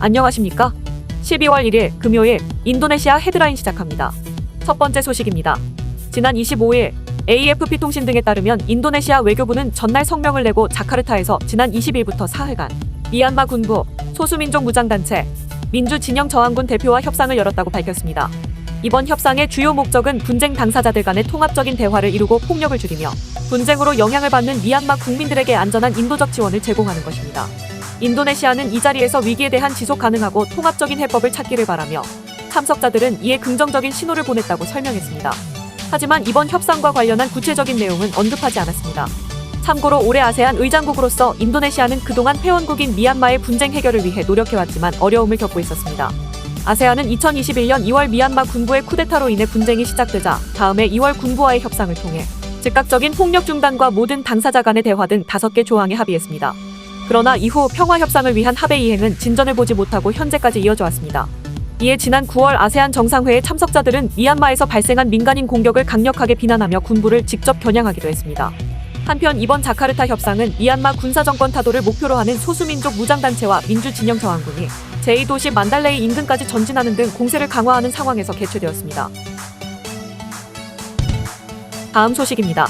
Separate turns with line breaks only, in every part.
안녕하십니까? 12월 1일 금요일 인도네시아 헤드라인 시작합니다. 첫 번째 소식입니다. 지난 25일 AFP 통신 등에 따르면 인도네시아 외교부는 전날 성명을 내고 자카르타에서 지난 20일부터 사흘간 미얀마 군부, 소수민족 무장단체, 민주진영저항군 대표와 협상을 열었다고 밝혔습니다. 이번 협상의 주요 목적은 분쟁 당사자들 간의 통합적인 대화를 이루고 폭력을 줄이며 분쟁으로 영향을 받는 미얀마 국민들에게 안전한 인도적 지원을 제공하는 것입니다. 인도네시아는 이 자리에서 위기에 대한 지속 가능하고 통합적인 해법을 찾기를 바라며 참석자들은 이에 긍정적인 신호를 보냈다고 설명했습니다. 하지만 이번 협상과 관련한 구체적인 내용은 언급하지 않았습니다. 참고로 올해 아세안 의장국으로서 인도네시아는 그동안 회원국인 미얀마의 분쟁 해결을 위해 노력해왔지만 어려움을 겪고 있었습니다. 아세안은 2021년 2월 미얀마 군부의 쿠데타로 인해 분쟁이 시작되자 다음해 2월 군부와의 협상을 통해 즉각적인 폭력 중단과 모든 당사자 간의 대화 등 5개 조항에 합의했습니다. 그러나 이후 평화협상을 위한 합의 이행은 진전을 보지 못하고 현재까지 이어져 왔습니다. 이에 지난 9월 아세안 정상회의 참석자들은 미얀마에서 발생한 민간인 공격을 강력하게 비난하며 군부를 직접 겨냥하기도 했습니다. 한편 이번 자카르타 협상은 미얀마 군사정권 타도를 목표로 하는 소수민족 무장단체와 민주진영저항군이 제2도시 만달레이 인근까지 전진하는 등 공세를 강화하는 상황에서 개최되었습니다. 다음 소식입니다.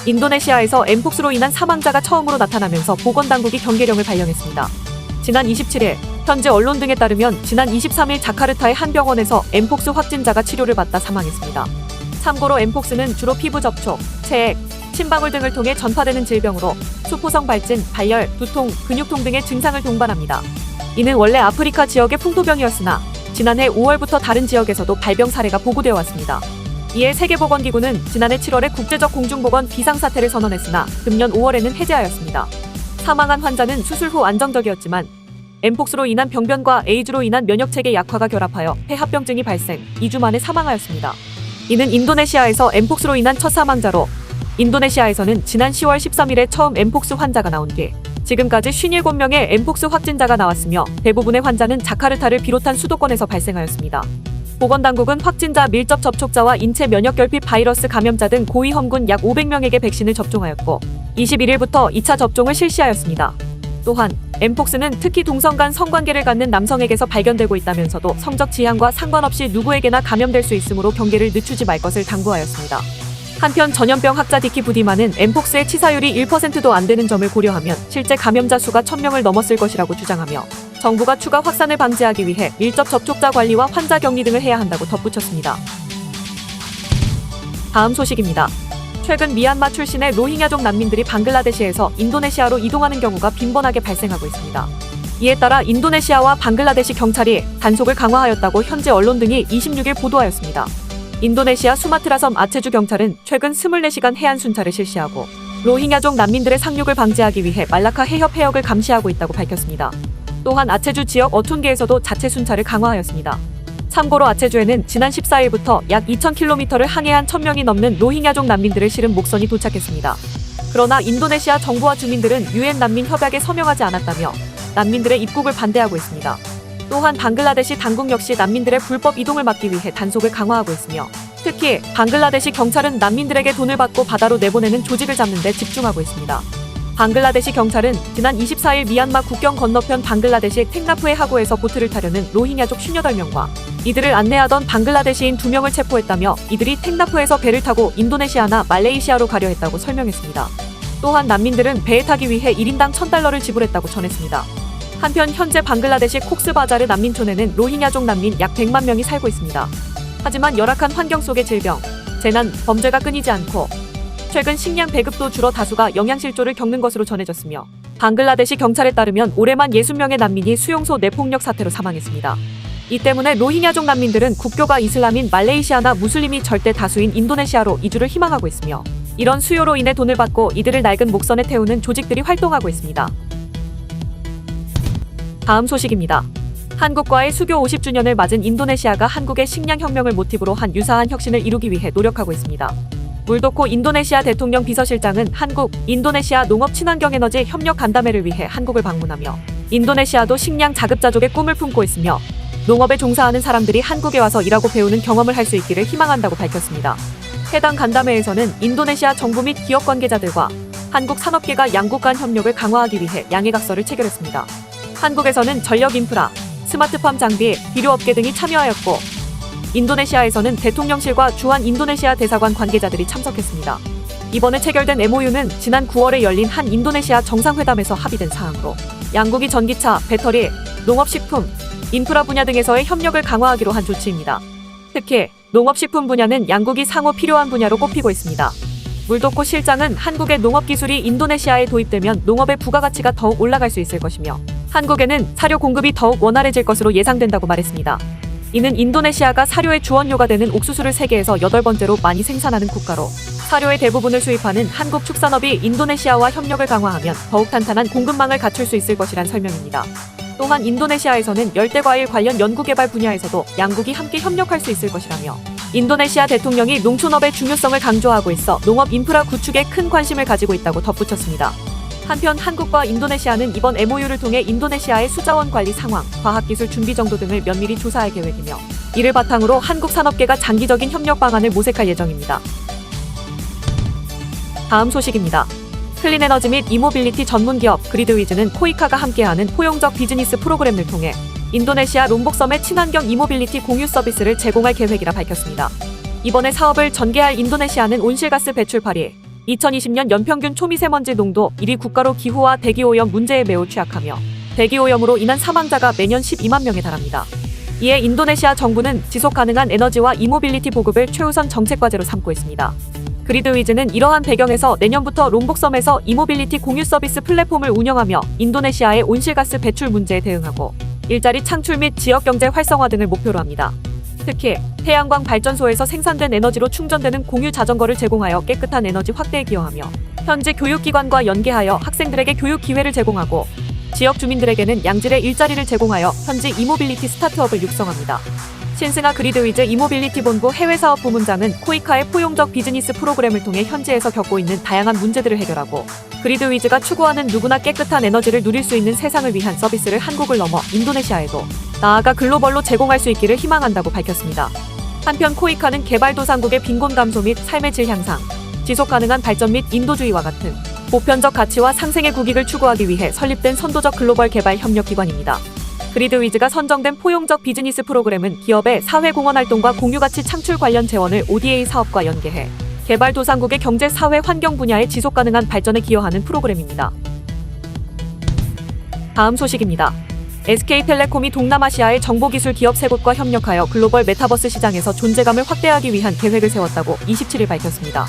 인도네시아에서 엠폭스로 인한 사망자가 처음으로 나타나면서 보건당국이 경계령을 발령했습니다. 지난 27일 현지 언론 등에 따르면 지난 23일 자카르타의 한 병원에서 엠폭스 확진자가 치료를 받다 사망했습니다. 참고로 엠폭스는 주로 피부 접촉, 체액, 침방울 등을 통해 전파되는 질병으로 수포성 발진, 발열, 두통, 근육통 등의 증상을 동반합니다. 이는 원래 아프리카 지역의 풍토병이었으나 지난해 5월부터 다른 지역에서도 발병 사례가 보고되어 왔습니다. 이에 세계보건기구는 지난해 7월에 국제적 공중보건 비상사태를 선언했으나 금년 5월에는 해제하였습니다. 사망한 환자는 수술 후 안정적이었지만 엠폭스로 인한 병변과 에이즈로 인한 면역체계 약화가 결합하여 폐합병증이 발생, 2주 만에 사망하였습니다. 이는 인도네시아에서 엠폭스로 인한 첫 사망자로 인도네시아에서는 지난 10월 13일에 처음 엠폭스 환자가 나온 뒤 지금까지 57명의 엠폭스 확진자가 나왔으며 대부분의 환자는 자카르타를 비롯한 수도권에서 발생하였습니다. 보건당국은 확진자, 밀접 접촉자와 인체 면역결핍 바이러스 감염자 등 고위험군 약 500명에게 백신을 접종하였고 21일부터 2차 접종을 실시하였습니다. 또한 엠폭스는 특히 동성 간 성관계를 갖는 남성에게서 발견되고 있다면서도 성적 지향과 상관없이 누구에게나 감염될 수 있으므로 경계를 늦추지 말 것을 당부하였습니다. 한편 전염병 학자 디키 부디만은 엠폭스의 치사율이 1%도 안 되는 점을 고려하면 실제 감염자 수가 1000명을 넘었을 것이라고 주장하며 정부가 추가 확산을 방지하기 위해 밀접 접촉자 관리와 환자 격리 등을 해야 한다고 덧붙였습니다. 다음 소식입니다. 최근 미얀마 출신의 로힝야족 난민들이 방글라데시에서 인도네시아로 이동하는 경우가 빈번하게 발생하고 있습니다. 이에 따라 인도네시아와 방글라데시 경찰이 단속을 강화하였다고 현지 언론 등이 26일 보도하였습니다. 인도네시아 수마트라 섬 아체주 경찰은 최근 24시간 해안 순찰을 실시하고 로힝야족 난민들의 상륙을 방지하기 위해 말라카 해협 해역을 감시하고 있다고 밝혔습니다. 또한 아체주 지역 어툰계에서도 자체 순찰을 강화하였습니다. 참고로 아체주에는 지난 14일부터 약 2000km를 항해한 1000명이 넘는 로힝야족 난민들을 실은 목선이 도착했습니다. 그러나 인도네시아 정부와 주민들은 UN 난민 협약에 서명하지 않았다며 난민들의 입국을 반대하고 있습니다. 또한 방글라데시 당국 역시 난민들의 불법 이동을 막기 위해 단속을 강화하고 있으며 특히 방글라데시 경찰은 난민들에게 돈을 받고 바다로 내보내는 조직을 잡는 데 집중하고 있습니다. 방글라데시 경찰은 지난 24일 미얀마 국경 건너편 방글라데시 텍나프의 하구에서 보트를 타려는 로힝야족 58명과 이들을 안내하던 방글라데시인 2명을 체포했다며 이들이 텍나프에서 배를 타고 인도네시아나 말레이시아로 가려 했다고 설명했습니다. 또한 난민들은 배에 타기 위해 1인당 $1000를 지불했다고 전했습니다. 한편 현재 방글라데시 콕스바자르 난민촌에는 로힝야족 난민 약 100만 명이 살고 있습니다. 하지만 열악한 환경 속의 질병, 재난, 범죄가 끊이지 않고 최근 식량 배급도 줄어 다수가 영양실조를 겪는 것으로 전해졌으며 방글라데시 경찰에 따르면 올해만 60명의 난민이 수용소 내폭력 사태로 사망했습니다. 이 때문에 로힝야족 난민들은 국교가 이슬람인 말레이시아나 무슬림이 절대 다수인 인도네시아로 이주를 희망하고 있으며 이런 수요로 인해 돈을 받고 이들을 낡은 목선에 태우는 조직들이 활동하고 있습니다. 다음 소식입니다. 한국과의 수교 50주년을 맞은 인도네시아가 한국의 식량혁명을 모티브로 한 유사한 혁신을 이루기 위해 노력하고 있습니다. 물도코 인도네시아 대통령 비서실장은 한국, 인도네시아 농업 친환경에너지 협력 간담회를 위해 한국을 방문하며 인도네시아도 식량 자급자족의 꿈을 품고 있으며 농업에 종사하는 사람들이 한국에 와서 일하고 배우는 경험을 할 수 있기를 희망한다고 밝혔습니다. 해당 간담회에서는 인도네시아 정부 및 기업 관계자들과 한국 산업계가 양국 간 협력을 강화하기 위해 양해각서를 체결했습니다. 한국에서는 전력 인프라, 스마트팜 장비, 비료업계 등이 참여하였고 인도네시아에서는 대통령실과 주한 인도네시아 대사관 관계자들이 참석했습니다. 이번에 체결된 MOU는 지난 9월에 열린 한 인도네시아 정상회담에서 합의된 사항으로 양국이 전기차, 배터리, 농업식품, 인프라 분야 등에서의 협력을 강화하기로 한 조치입니다. 특히 농업식품 분야는 양국이 상호 필요한 분야로 꼽히고 있습니다. 물도코 실장은 한국의 농업기술이 인도네시아에 도입되면 농업의 부가가치가 더욱 올라갈 수 있을 것이며 한국에는 사료 공급이 더욱 원활해질 것으로 예상된다고 말했습니다. 이는 인도네시아가 사료의 주원료가 되는 옥수수를 세계에서 8번째로 많이 생산하는 국가로 사료의 대부분을 수입하는 한국 축산업이 인도네시아와 협력을 강화하면 더욱 탄탄한 공급망을 갖출 수 있을 것이란 설명입니다. 또한 인도네시아에서는 열대과일 관련 연구개발 분야에서도 양국이 함께 협력할 수 있을 것이라며 인도네시아 대통령이 농촌업의 중요성을 강조하고 있어 농업 인프라 구축에 큰 관심을 가지고 있다고 덧붙였습니다. 한편 한국과 인도네시아는 이번 MOU를 통해 인도네시아의 수자원 관리 상황, 과학기술 준비 정도 등을 면밀히 조사할 계획이며 이를 바탕으로 한국 산업계가 장기적인 협력 방안을 모색할 예정입니다. 다음 소식입니다. 클린에너지 및 이모빌리티 전문기업 그리드위즈는 코이카가 함께하는 포용적 비즈니스 프로그램을 통해 인도네시아 롬복섬의 친환경 이모빌리티 공유 서비스를 제공할 계획이라 밝혔습니다. 이번에 사업을 전개할 인도네시아는 온실가스 배출팔이 2020년 연평균 초미세먼지 농도 1위 국가로 기후와 대기오염 문제에 매우 취약하며 대기오염으로 인한 사망자가 매년 12만 명에 달합니다. 이에 인도네시아 정부는 지속가능한 에너지와 이모빌리티 보급을 최우선 정책과제로 삼고 있습니다. 그리드위즈는 이러한 배경에서 내년부터 롬복섬에서 이모빌리티 공유 서비스 플랫폼을 운영하며 인도네시아의 온실가스 배출 문제에 대응하고 일자리 창출 및 지역경제 활성화 등을 목표로 합니다. 특히 태양광 발전소에서 생산된 에너지로 충전되는 공유 자전거를 제공하여 깨끗한 에너지 확대에 기여하며 현지 교육기관과 연계하여 학생들에게 교육 기회를 제공하고 지역 주민들에게는 양질의 일자리를 제공하여 현지 이모빌리티 스타트업을 육성합니다. 신승아 그리드위즈 이모빌리티 본부 해외사업 부문장은 코이카의 포용적 비즈니스 프로그램을 통해 현지에서 겪고 있는 다양한 문제들을 해결하고 그리드위즈가 추구하는 누구나 깨끗한 에너지를 누릴 수 있는 세상을 위한 서비스를 한국을 넘어 인도네시아에도 나아가 글로벌로 제공할 수 있기를 희망한다고 밝혔습니다. 한편 코이카는 개발도상국의 빈곤 감소 및 삶의 질 향상, 지속가능한 발전 및 인도주의와 같은 보편적 가치와 상생의 국익을 추구하기 위해 설립된 선도적 글로벌 개발 협력기관입니다. 그리드위즈가 선정된 포용적 비즈니스 프로그램은 기업의 사회공헌활동과 공유가치 창출 관련 재원을 ODA 사업과 연계해 개발도상국의 경제, 사회, 환경 분야의 지속가능한 발전에 기여하는 프로그램입니다. 다음 소식입니다. SK텔레콤이 동남아시아의 정보기술 기업 3곳과 협력하여 글로벌 메타버스 시장에서 존재감을 확대하기 위한 계획을 세웠다고 27일 밝혔습니다.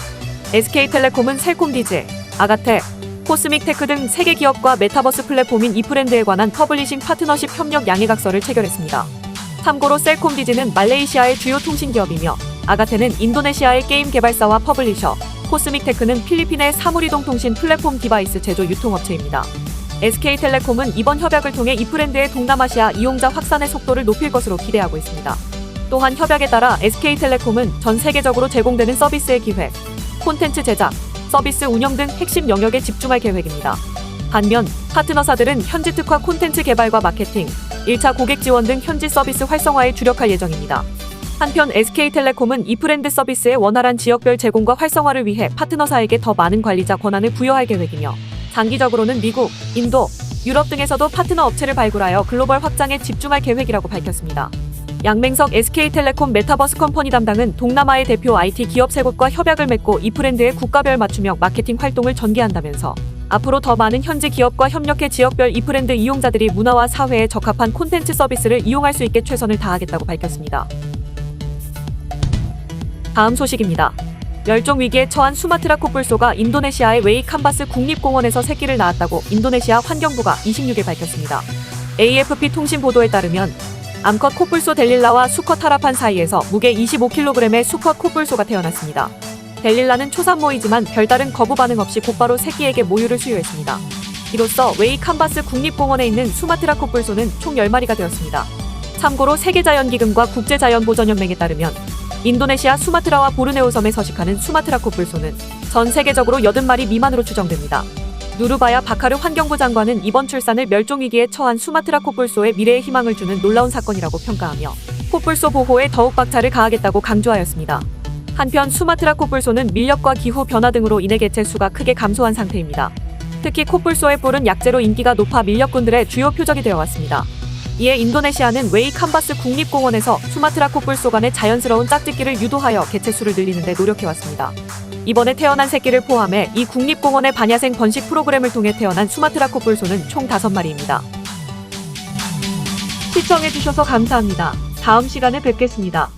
SK텔레콤은 셀콤디지, 아가테, 코스믹테크 등 3개 기업과 메타버스 플랫폼인 이프렌드에 관한 퍼블리싱 파트너십 협력 양해각서를 체결했습니다. 참고로 셀콤디지는 말레이시아의 주요 통신기업이며 아가테는 인도네시아의 게임 개발사와 퍼블리셔, 코스믹테크는 필리핀의 사물이동 통신 플랫폼 디바이스 제조 유통업체입니다. SK텔레콤은 이번 협약을 통해 이프렌드의 동남아시아 이용자 확산의 속도를 높일 것으로 기대하고 있습니다. 또한 협약에 따라 SK텔레콤은 전 세계적으로 제공되는 서비스의 기획, 콘텐츠 제작, 서비스 운영 등 핵심 영역에 집중할 계획입니다. 반면 파트너사들은 현지 특화 콘텐츠 개발과 마케팅, 1차 고객 지원 등 현지 서비스 활성화에 주력할 예정입니다. 한편 SK텔레콤은 이프렌드 서비스의 원활한 지역별 제공과 활성화를 위해 파트너사에게 더 많은 관리자 권한을 부여할 계획이며 장기적으로는 미국, 인도, 유럽 등에서도 파트너 업체를 발굴하여 글로벌 확장에 집중할 계획이라고 밝혔습니다. 양맹석 SK텔레콤 메타버스 컴퍼니 담당은 동남아의 대표 IT 기업 3곳과 협약을 맺고 이프렌드의 국가별 맞춤형 마케팅 활동을 전개한다면서 앞으로 더 많은 현지 기업과 협력해 지역별 이프렌드 이용자들이 문화와 사회에 적합한 콘텐츠 서비스를 이용할 수 있게 최선을 다하겠다고 밝혔습니다. 다음 소식입니다. 멸종위기에 처한 수마트라 코뿔소가 인도네시아의 웨이캄바스 국립공원에서 새끼를 낳았다고 인도네시아 환경부가 26일 밝혔습니다. AFP 통신 보도에 따르면 암컷 코뿔소 델릴라와 수컷 하라판 사이에서 무게 25kg의 수컷 코뿔소가 태어났습니다. 델릴라는 초산모이지만 별다른 거부 반응 없이 곧바로 새끼에게 모유를 수유했습니다. 이로써 웨이캄바스 국립공원에 있는 수마트라 코뿔소는 총 10마리가 되었습니다. 참고로 세계자연기금과 국제자연보전연맹에 따르면 인도네시아 수마트라와 보르네오 섬에 서식하는 수마트라 코뿔소는 전 세계적으로 80마리 미만으로 추정됩니다. 누르바야 바카르 환경부 장관은 이번 출산을 멸종위기에 처한 수마트라 코뿔소의 미래에 희망을 주는 놀라운 사건이라고 평가하며 코뿔소 보호에 더욱 박차를 가하겠다고 강조하였습니다. 한편 수마트라 코뿔소는 밀렵과 기후 변화 등으로 인해 개체 수가 크게 감소한 상태입니다. 특히 코뿔소의 뿔은 약재로 인기가 높아 밀렵꾼들의 주요 표적이 되어왔습니다. 이에 인도네시아는 웨이 캄바스 국립공원에서 수마트라 코뿔소 간의 자연스러운 짝짓기를 유도하여 개체수를 늘리는 데 노력해왔습니다. 이번에 태어난 새끼를 포함해 이 국립공원의 반야생 번식 프로그램을 통해 태어난 수마트라 코뿔소는 총 5마리입니다. 시청해주셔서 감사합니다. 다음 시간에 뵙겠습니다.